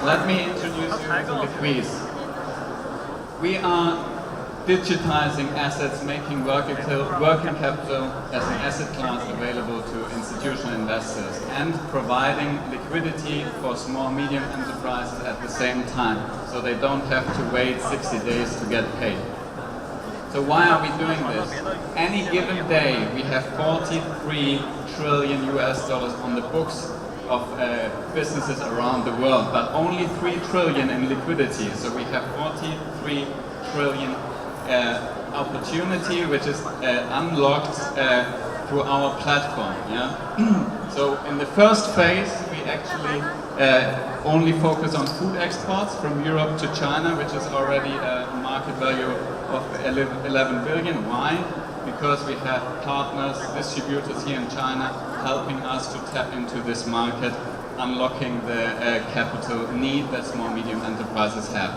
Let me introduce you to LiqEase. We are digitizing assets, making working capital as an asset class available to institutional investors and providing liquidity for small, medium enterprises at the same time, so they don't have to wait 60 days to get paid. So why are we doing this? Any given day we have 43 trillion US dollars on the books of businesses around the world, but only 3 trillion in liquidity. So we have 43 trillion opportunity which is unlocked through our platform. Yeah? So in the first phase we actually only focus on food exports from Europe to China, which is already a market value of 11 billion. Why? Because we have partners, distributors here in China helping us to tap into this market, unlocking the capital need that small medium enterprises have.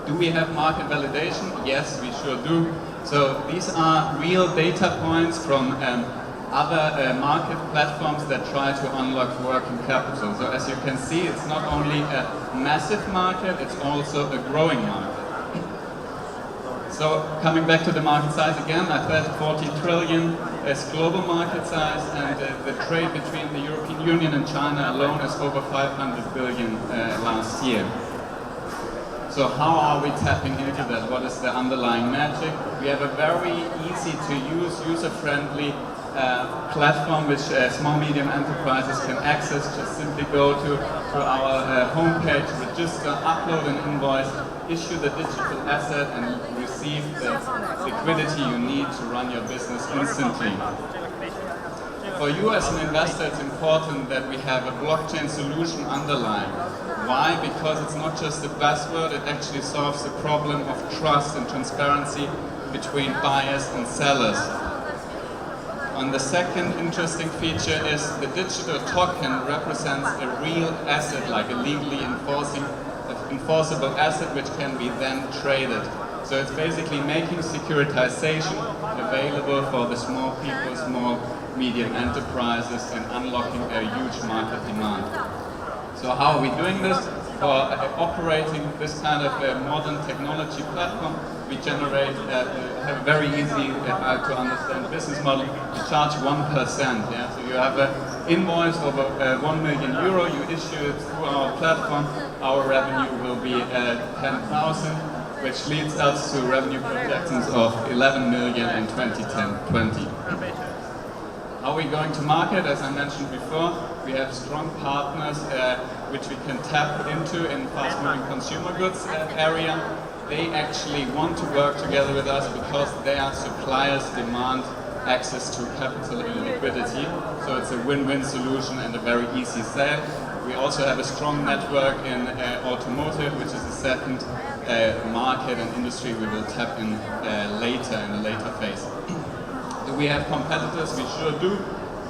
Do we have market validation? Yes, we sure do. So these are real data points from other market platforms that try to unlock working capital. So as you can see, it's not only a massive market, it's also a growing market. So coming back to the market size again, I said 40 trillion is global market size, and the trade between the European Union and China alone is over 500 billion last year. So how are we tapping into that? What is the underlying magic? We have a very easy to use, user-friendly platform which small medium enterprises can access. Just simply go to our homepage, register, upload an invoice, issue the digital asset and receive the liquidity you need to run your business instantly. For you as an investor, it's important that we have a blockchain solution underlying. Why? Because it's not just a buzzword, it actually solves the problem of trust and transparency between buyers and sellers. And the second interesting feature is the digital token represents a real asset, like a legally enforceable asset which can be then traded. So it's basically making securitization available for the small people, small medium enterprises, and unlocking a huge market demand. So how are we doing this? For operating this kind of modern technology platform, we generate, have a very easy to understand business model. We charge 1%. Yeah? So you have an invoice of 1 million euro, you issue it through our platform, our revenue will be 10,000, which leads us to revenue projections of 11 million in 2020. How are we going to market? As I mentioned before, we have strong partners which we can tap into in fast-moving consumer goods area. They actually want to work together with us because their suppliers demand access to capital and liquidity. So it's a win-win solution and a very easy sale. We also have a strong network in automotive, which is the second market and industry we will tap in later, in a later phase. Do we have competitors? We sure do.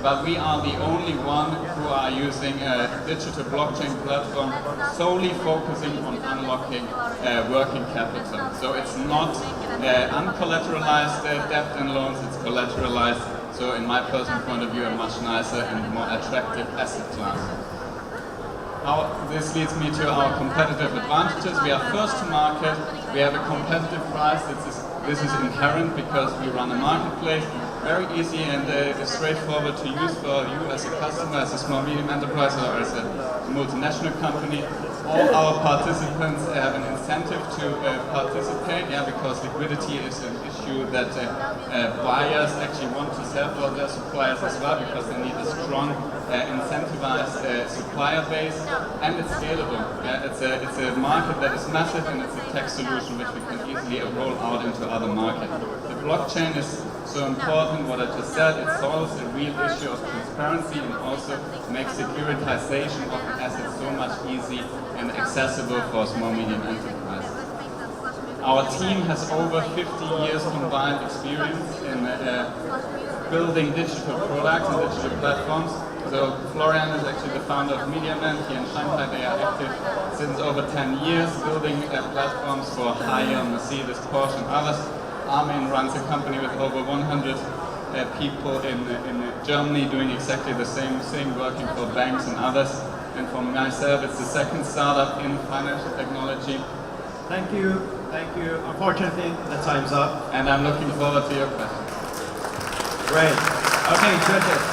But we are the only one who are using a digital blockchain platform solely focusing on unlocking working capital. So it's not uncollateralized debt and loans, it's collateralized. So in my personal point of view, a much nicer and more attractive asset class. This leads me to our competitive advantages. We are first to market, we have a competitive price. This is inherent because we run a marketplace. Very easy and straightforward to use for you as a customer, as a small medium enterprise, or as a multinational company. All our participants have an incentive to participate, because liquidity is an issue that buyers actually want to sell for their suppliers as well, because they need a strong incentivized supplier base, and it's scalable. It's a market that is massive, and it's a tech solution which we can easily roll out into other markets. The blockchain is so important, what I just said. It solves a real issue of transparency and also makes securitization of assets so much easy and accessible for small medium enterprises. Our team has over 50 years combined experience in building digital products and digital platforms. So Florian is actually the founder of MediaMan here in Shanghai. They are active since over 10 years building platforms for Haier, Mercedes, Porsche and others. Armin runs a company with over 100 people in Germany doing exactly the same, working for banks and others. and for myself it's the second startup in financial technology. Thank you. Unfortunately, the time's up. And I'm looking forward to your questions. Great. Okay, judges.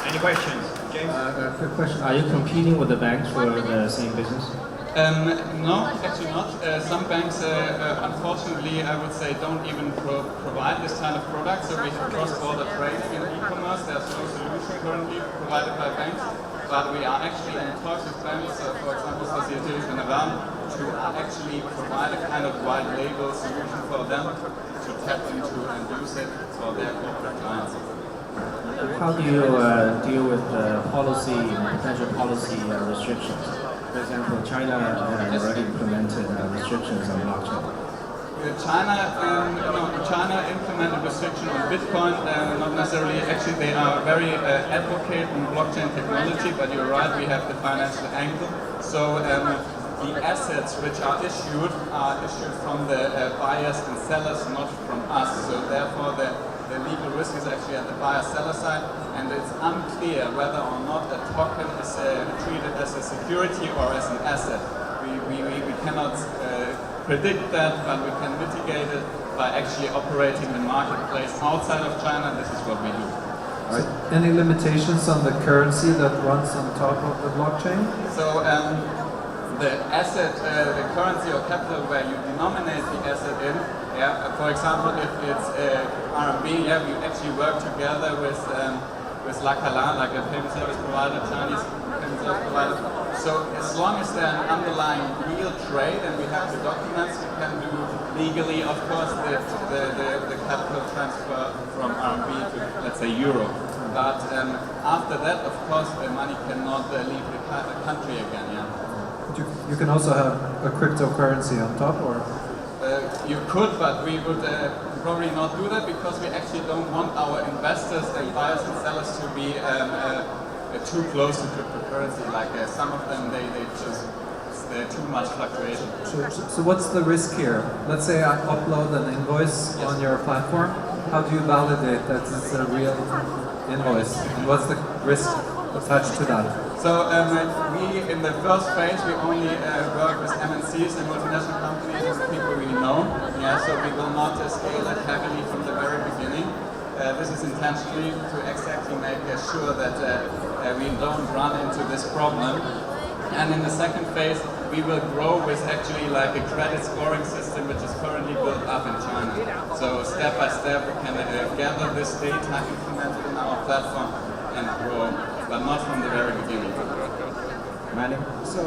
Any questions? James? A quick question. Are you competing with the banks for the same business? No, actually not. Some banks, unfortunately, I would say, don't even provide this kind of product. So we have cross-border trading in e-commerce. There's no solution currently provided by banks. But we are actually in talks with banks, for example, Société Générale, to actually provide a kind of white label solution for them to tap into and use it for their corporate clients. How do you deal with potential policy restrictions? For example, China has already implemented restrictions on blockchain. China implemented restriction on Bitcoin, not necessarily. Actually, they are very advocate in blockchain technology, but you're right, we have the financial angle. So the assets which are issued from the buyers and sellers, not from us. So therefore, the legal risk is actually at the buyer-seller side, and it's unclear whether or not a token is treated as a security or as an asset. We cannot predict that, but we can mitigate it by actually operating the marketplace outside of China. This is what we do. Right. Any limitations on the currency that runs on top of the blockchain? So the asset, the currency or capital where you denominate the asset in, for example, if it's RMB, we actually work together with LiqEase, like a payment service provider, Chinese payment service provider. So as long as there's an underlying real trade and we have the documents, we can do legally, of course, the capital transfer from RMB to, let's say, euro. But after that, of course, the money cannot leave the country again. You can also have a cryptocurrency on top, or? You could, but we would probably not do that because we actually don't want our investors and buyers and sellers to be too close to cryptocurrency. Like some of them, they're too much fluctuation. So what's the risk here? Let's say I upload an invoice on your platform. How do you validate that it's a real invoice? And what's the risk attached to that? So we, in the first phase, we only work with MNCs and multinational companies and people we know. So we will not scale it heavily from the very beginning. This is intentionally to exactly make sure that we don't run into this problem. And in the second phase, we will grow with actually like a credit scoring system which is currently built up in China. So step by step, we can gather this data, implement it in our platform, and grow, but not from the very beginning. Manny? So,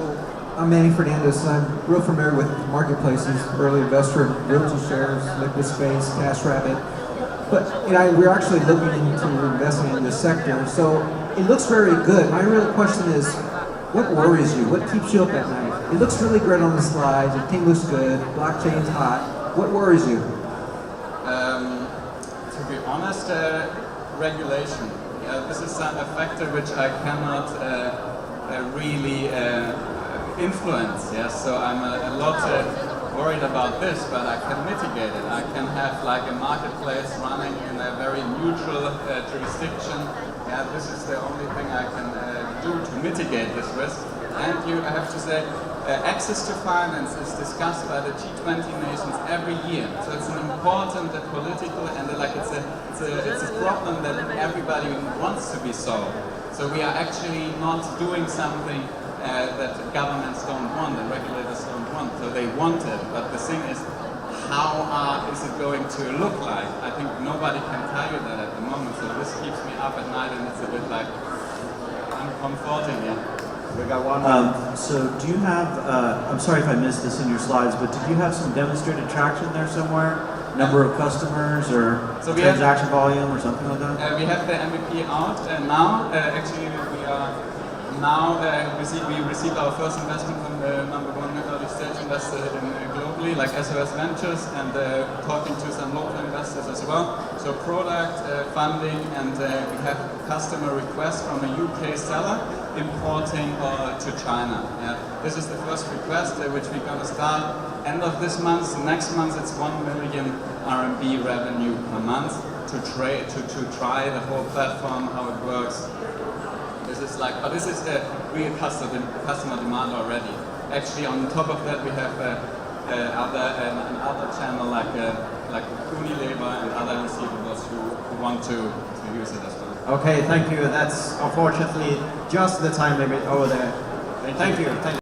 I'm Manny Fernandez. I'm real familiar with marketplaces, early investor in Realty Shares, LiqEase, TaskRabbit. But we're actually looking into investing in this sector. So, it looks very good. My real question is, what worries you? What keeps you up at night? It looks really great on the slides. The team looks good. Blockchain's hot. What worries you? To be honest, regulation. This is a factor which I cannot really influence. So I'm a lot worried about this, but I can mitigate it. I can have like a marketplace running in a very neutral jurisdiction. This is the only thing I can do to mitigate this risk. And I have to say, access to finance is discussed by the G20 nations every year. So it's an important political and it's a problem that everybody wants to be solved. So we are actually not doing something that governments don't want and regulators don't want. So they want it, but the thing is, how is it going to look like? I think nobody can tell you that at the moment. So this keeps me up at night, and it's a bit like uncomforting. We got one. So do you have, I'm sorry if I missed this in your slides, but did you have some demonstrated traction there somewhere? Number of customers or transaction volume or something like that? We have the MVP out now. Actually, we are now, we received our first investment from the number one early stage investor globally, like SOS Ventures, and talking to some local investors as well. So product, funding, and we have customer requests from a UK seller importing to China. This is the first request which we're going to start end of this month. Next month it's 1 million RMB revenue per month to try the whole platform, how it works. This is is like, but this is a real customer demand already. Actually, on top of that, we have another channel like Unilever and other receivables who want to use it as well. Okay, thank you. That's unfortunately just the time limit over there. Thank you.